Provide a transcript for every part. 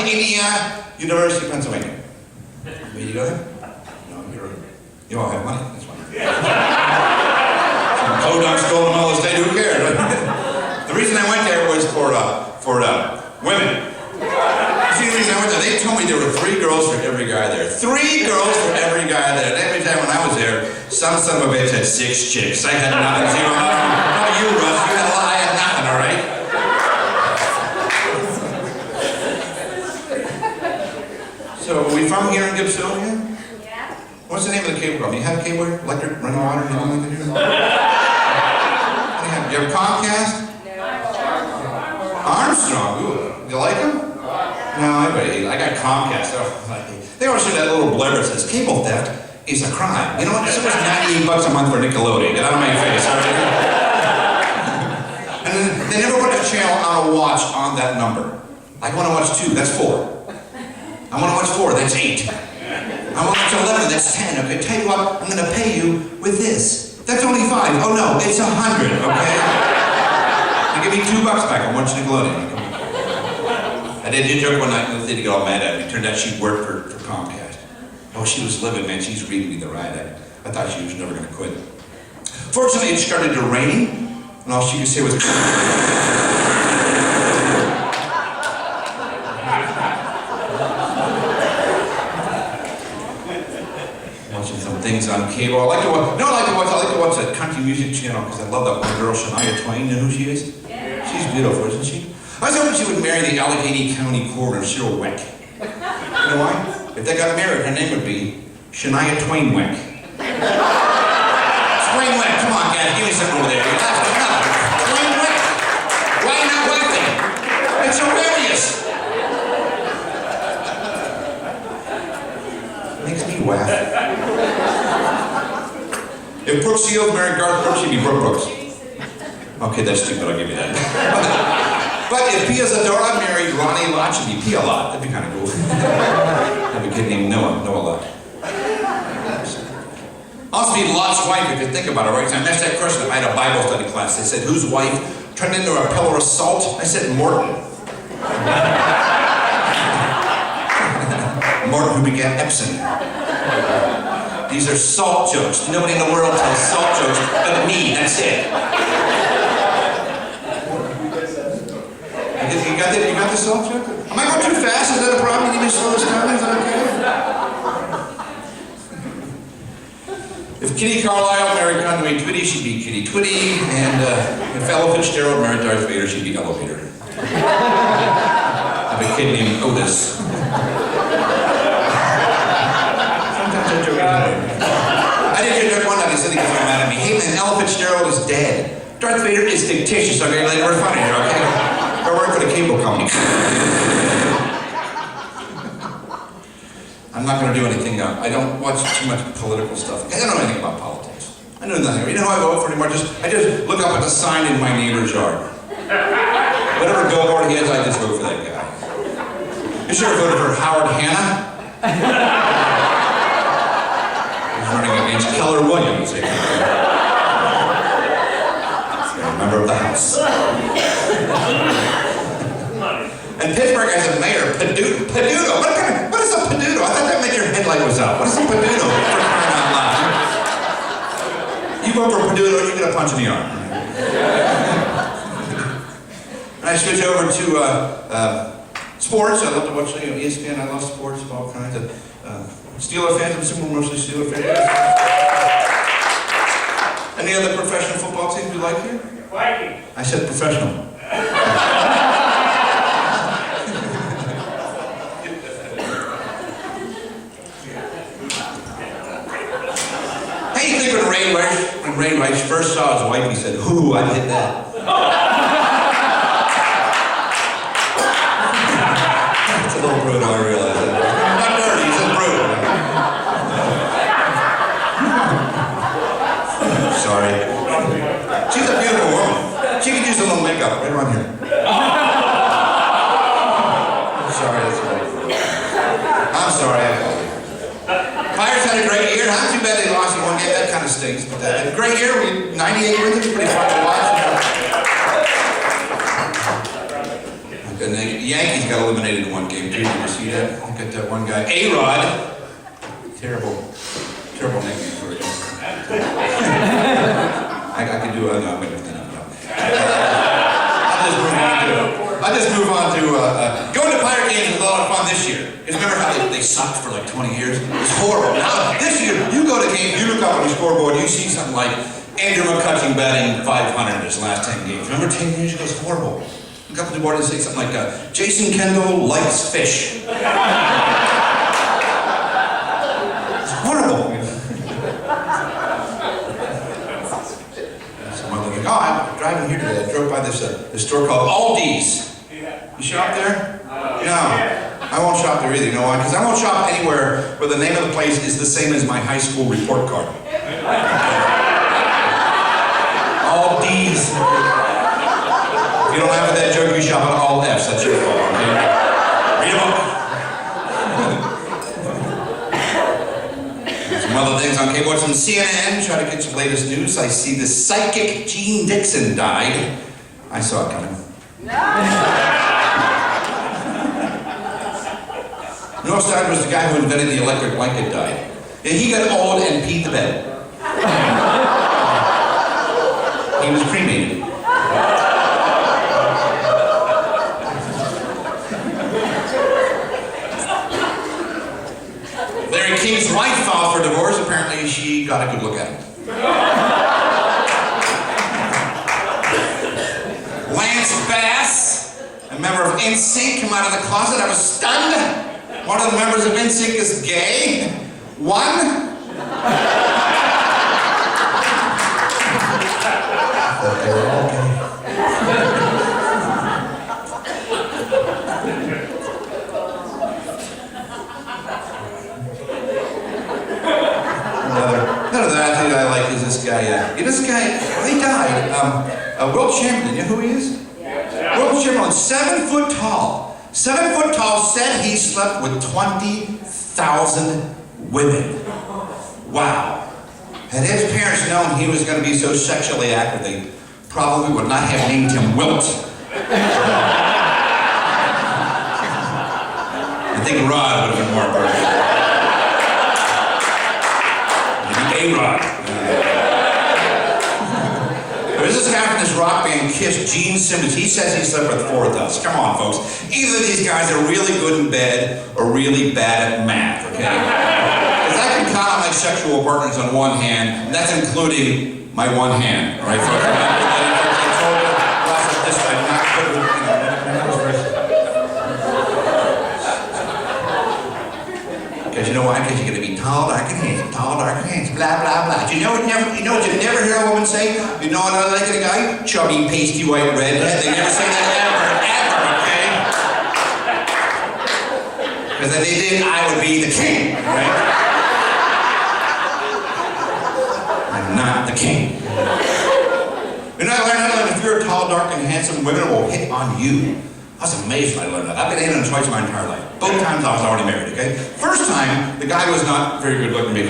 to Indiana University of Pennsylvania. Where you go there? No, you all have money. That's why. Podunk stole them all the state. Who cares? The reason I went there was for women. See, the reason I went there, they told me there were 3 girls for every guy there. 3 girls for every guy there. And every time when I was there, some son of a bitch had 6 chicks. I had nothing. Zero. How about you, Russ? You had a lot. I had nothing, all right? So, are we from here in Gibsonia? Yeah. What's the name of the cable company? You have a cable? Electric, running water, anything like that? Do you have Comcast? No. Armstrong. Ooh. You like them? No, I got Comcast. They always say that little blurb that says, cable theft is a crime. You know what? This was $98 a month for Nickelodeon. Get out of my face. And then they never put a channel on a watch on that number. I want to watch 2, that's 4. I want to watch 4, that's 8. I want to watch 11, that's 10. Okay, tell you what, I'm going to pay you with this. That's only 5. Oh no, it's 100, okay? Now give me $2 back, I'll watch Nickelodeon. I did a joke one night and they got all mad at me. It turned out she worked for Comcast. Oh, she was living, man. She's reading me the ride. I thought she was never going to quit. Fortunately, it started to rain, and all she could say was... Watching some things on cable. I like to watch that country music channel because I love that one girl, Shania Twain. You know who she is? Yeah. She's beautiful, isn't she? I was hoping she would marry the Allegheny County coroner, Cyril Weck. You know why? If they got married, her name would be Shania Twain Weck. Twain Weck, come on, guys, give me something over there. Twain Weck. Why are you not laughing? It's hilarious. Makes me laugh. If Brooke Shields married Garth Brooks, she'd be Brooke Brooks. Okay, that's stupid, I'll give you that. But if Pia Zadora married Ronnie Lott, she'd be Pia Lott. That'd be kind of cool. I have a kid named Noah Lott. Also be Lot's wife, if you think about it, right? I asked that question. I had a Bible study class. They said, whose wife turned into a pillar of salt? I said, Morton. Morton, who began Epsom. These are salt jokes. Nobody in the world tells salt jokes but me. That's it. You got the salt joke? Am I going too fast? Is that a problem? You need me to slow this down? Is that okay? If Kitty Carlisle married Conway Twitty, she'd be Kitty Twitty. And if Ella Fitzgerald married Darth Vader, she'd be Ella Vader. I have a kid named Otis. Sometimes I joke about it. I did a joke one night. He said he got mad at me. Hey man, Ella Fitzgerald is dead. Darth Vader is fictitious. Okay, we're funny here, okay? I work for the cable company. I'm not going to do anything. I don't watch too much political stuff. I don't know anything about politics. I know nothing. You know how I vote for anymore? I just look up at the sign in my neighbor's yard. Whatever billboard he has, I just vote for that guy. You should have voted for Howard Hanna. He's running against Keller Williams. Member of the House. And Pittsburgh has a mayor, Peduto. What is a Peduto? I thought that meant your headlight was out. What is a Peduto? You vote for Peduto, you get a punch in the arm. And I switch over to sports. I love to watch ESPN. I love sports of all kinds. Steeler fans, I'm assuming we're mostly Steeler fans. Any other professional football teams you like here? Viking. I said professional. Hey, you think when Ray Rice first saw his wife, he said, "Ooh, I did that." It's a little brutal, I realize. Not dirty, it's just brutal. Sorry. She's a beautiful woman. She could use a little makeup right around here. Sorry, that's right. I'm sorry, I apologize. Pirates had a great year. Not too bad they lost in one game. That kind of stinks. But a great year. 98 wins. It's pretty fun to watch. and the Yankees got eliminated in one game too. Did you see that? Look at that one guy, A-Rod. Terrible nickname for it. I could do a, no, I'm going to do that. I'll just move on to going to Pirate games was a lot of fun this year. Because remember how they sucked for like 20 years? It's horrible. Now, this year, you go to games, you look up on the scoreboard, you see something like Andrew McCutcheon batting 500 in his last 10 games. Remember 10 years ago? It's horrible. Look up on the board and say something like, Jason Kendall likes fish. It's horrible. Oh, I'm driving here today. I drove by this store called Auggie. You shop there? No. I won't shop there either. You know why? Because I won't shop anywhere where the name of the place is the same as my high school report card. Auggie. If you don't have that joke, you shop at all F's. That's your fault. Okay? Read a book. Other things on cable, watch some CNN, try to get some latest news. I see the psychic Gene Dixon died. I saw it coming. No, started was the guy who invented the electric blanket died. And he got old and peed the bed. He was cremated. King's wife filed for divorce. Apparently, she got a good look at him. Lance Bass, a member of NSYNC, came out of the closet. I was stunned. One of the members of NSYNC is gay. One. Another athlete I like is this guy. This guy, he died. A world champion. You know who he is? Yeah. World champion, 7 foot tall. 7 foot tall, said he slept with 20,000 women. Wow. Had his parents known he was going to be so sexually active, they probably would not have named him Wilt. I think Rod would have been more appropriate. A-Rod. There's this guy from this rock band, Kiss, Gene Simmons. He says he slept with 4 of us. Come on, folks. Either of these guys are really good in bed or really bad at math, okay? Because I can count on my sexual partners on one hand, and that's including my one hand, all right, folks? Because you know why? Because you're going to be tall, dark, and handsome, blah, blah, blah. Do you know what you never hear a woman say? You know what I like in a guy? Chubby, pasty, white, redhead. They never say that ever, okay? Because if they did, I would be the king, right? I'm not the king. You know, I learned how to live. If you're tall, dark, and handsome, women will hit on you. I was amazed when I learned that. I've been dating him twice my entire life. Both times I was already married, okay? First time, the guy was not very good looking to me.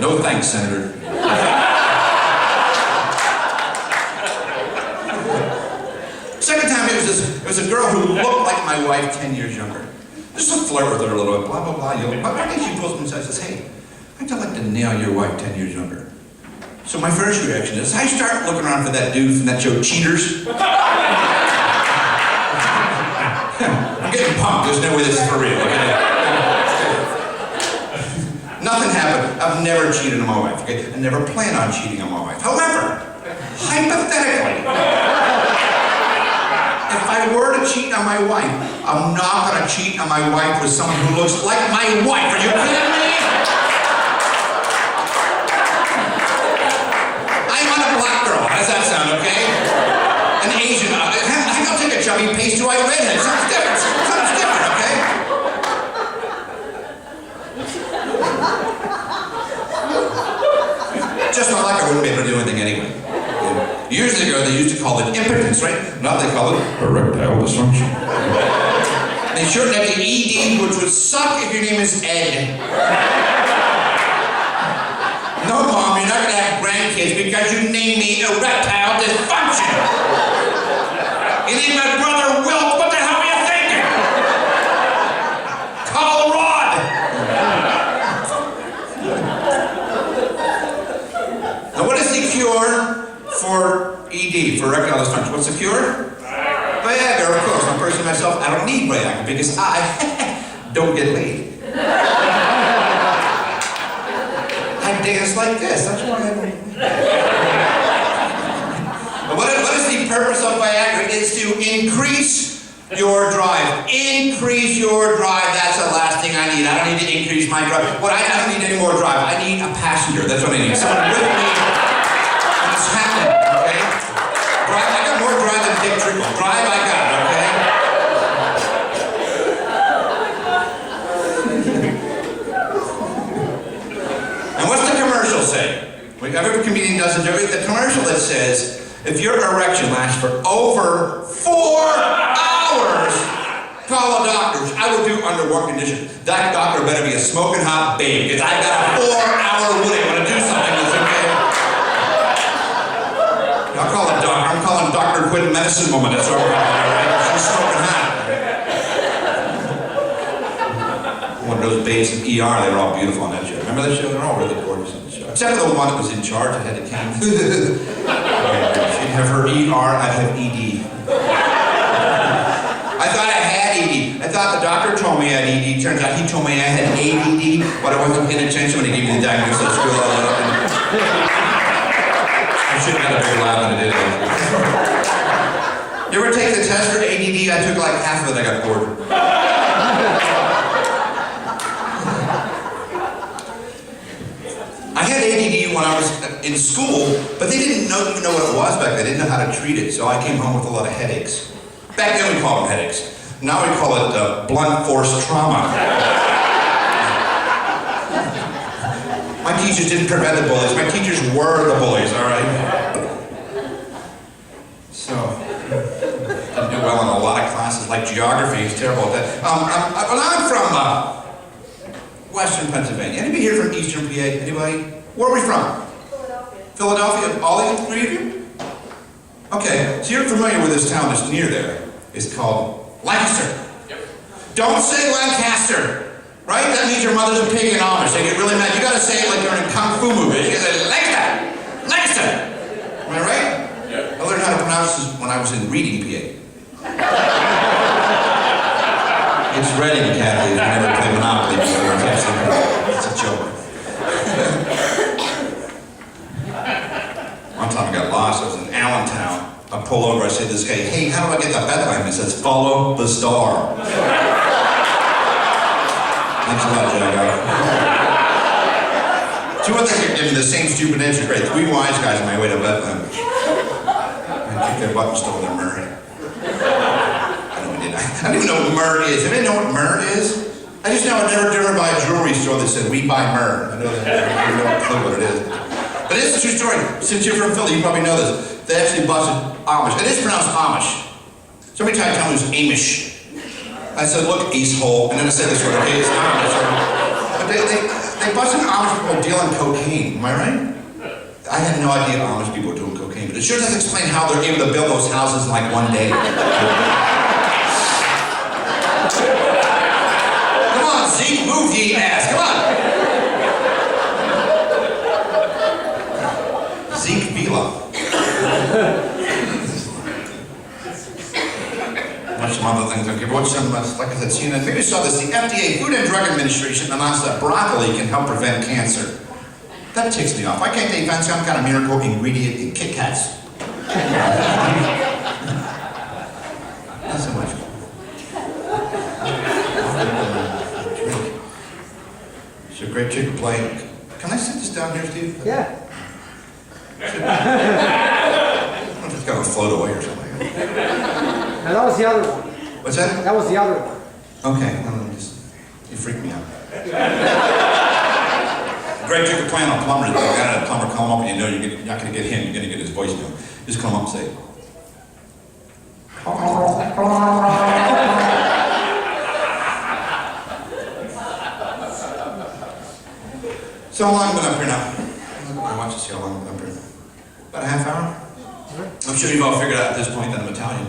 No thanks, Senator. Second time, it was a girl who looked like my wife 10 years younger. Just to flirt with her a little bit, blah, blah, blah. But one day she pulls me aside and says, hey, I'd like to nail your wife 10 years younger. So my first reaction is, I start looking around for that dude from that show, Cheaters. I'm getting pumped. There's no way this is for real. Okay? Nothing happened. I've never cheated on my wife. Okay? I never plan on cheating on my wife. However, hypothetically, if I were to cheat on my wife, I'm not going to cheat on my wife with someone who looks like my wife. Are you kidding me? How does that sound, okay? An Asian, I think I'll take a chubby, pasty white redhead. Sounds different, okay? Just not like I wouldn't be able to do anything anyway. Years ago, they used to call it impotence, right? Now they call it erectile dysfunction. They shortened it to ED, which would suck if your name is Ed. No, Mom, you're not going to have grandkids because you named me erectile dysfunction. You need my brother Wilt. What the hell are you thinking? Call Rod. Now, what is the cure for ED, for erectile dysfunction? What's the cure? Viagra, of course. I'm personally myself, I don't need Viagra because I don't get laid. I dance like this. That's why I don't. What is the purpose of Viagra? It's to increase your drive. Increase your drive. That's the last thing I need. I don't need to increase my drive. I don't need any more drive. I need a passenger. That's what I need. Someone with me when it's happening. Okay? Drive. I got more drive than Dick Trickle. Drive I got. Okay? And what's the commercial say? Every comedian does it. The commercial that says, if your erection lasts for over 4 hours, call a doctor. I will do under what condition? That doctor better be a smoking hot babe, because I got a 4-hour woody. I want to do something that's okay. I'll call a doctor. I'm calling Dr. Quinn Medicine Woman. That's what we're calling her, right? She's smoking hot. One of those babes in ER, they were all beautiful on that show. Remember that show? They're all really gorgeous on the show. Except for the one that was in charge that had the cane. She'd have her ER, I'd have ED. I thought I had ED. I thought the doctor told me I had ED. Turns out he told me I had ADD, but I wasn't paying attention when he gave me the diagnosis. I screwed all that up. I should have had a big laugh when I did it. You ever take the test for ADD? I took like half of it, I got bored. I had ADD when I was in school, but they didn't even know what it was back then. They didn't know how to treat it, so I came home with a lot of headaches. Back then we called them headaches. Now we call it blunt force trauma. My teachers didn't prevent the bullies. My teachers were the bullies, all right? So, didn't do well in a lot of classes, like geography. It's terrible at that. I'm from Western Pennsylvania. Anybody here from Eastern PA? Anybody? Where are we from? Philadelphia. All the 3 of you? Okay, so you're familiar with this town that's near there. It's called Lancaster. Yep. Don't say Lancaster, right? That means your mother's a pig in Amish. They get really mad. You gotta say it like you're in a kung fu movie. You gotta say Lancaster, Lancaster. Am I right? Yeah. I learned how to pronounce this when I was in Reading, PA. It's Reading, Kathy. You never play Monopoly before. It's a joke. One time I got lost. I was in Allentown. I pull over. I say to this guy, "Hey, how do I get to Bethlehem?" He says, "Follow the star." Thanks a lot, Jack. See what they give me the same stupid answer. Great. 3 wise guys on my way to Bethlehem. I kick their butt and stole their myrrh. I don't even know what myrrh is. Anybody know what myrrh is? I just know I've never driven by a jewelry store that said, "We buy myrrh." I know that. I have no clue what it is. But it's a true story. Since you're from Philly, you probably know this. They actually busted Amish. It is pronounced Amish. Somebody tried to tell me it was Amish. I said, "Look, Easthole," and then I said this word, okay, it's not Amish. But they busted Amish people dealing cocaine. Am I right? I had no idea Amish people were doing cocaine, but it sure does explain how they're able to build those houses in like one day. Come on, Zeke, move ye ass, come on. Zeke Vila. Watch some other things. Okay, watch some, like I said, CNN. Maybe you saw this. The FDA, Food and Drug Administration, announced that broccoli can help prevent cancer. That ticks me off. Why can't they find some kind of miracle ingredient in Kit Kats? Not so much. It's a great chicken plate. Can I sit this down here, Steve? Yeah. I don't know if it's going to float away or something. And that was the other one. What's that? That was the other one. Okay, you freaked me out. Greg took a plan on plumbers. I got a plumber call him up and you know you're not going to get him, you're going to get his voicemail. Just come up and say, so how long have you been up here now? I watch to see how long I've been up here. About a half hour? I'm sure you've all figured out at this point that I'm Italian.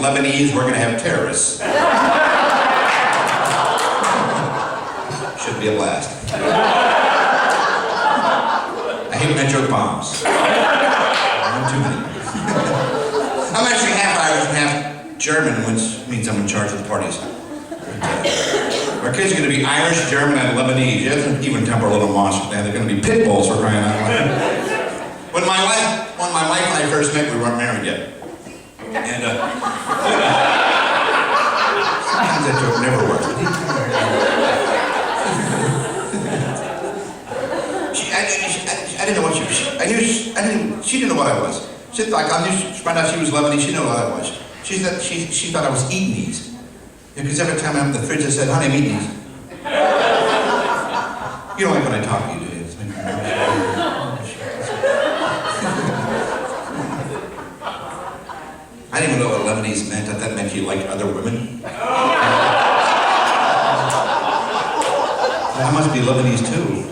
Lebanese, we're gonna have terrorists. Should be a blast. I hate when I joke bombs. One too many. I'm actually half Irish and half German, which means I'm in charge of the parties. Our kids are going to be Irish, German, and Lebanese. You have to even temper a little moss. They're going to be pit bulls for crying out loud. When my wife and I first met, we weren't married yet. And sometimes that joke never worked. I didn't know what she didn't know what I was. She thought, I found out she was Lebanese, she didn't know what I was. She thought I was eating these. Because every time I'm in the fridge, I said, honey, I'm eating these. You don't like when I talk to you, do you? I didn't even know what Lebanese meant. I thought that meant you liked other women. I must be Lebanese too.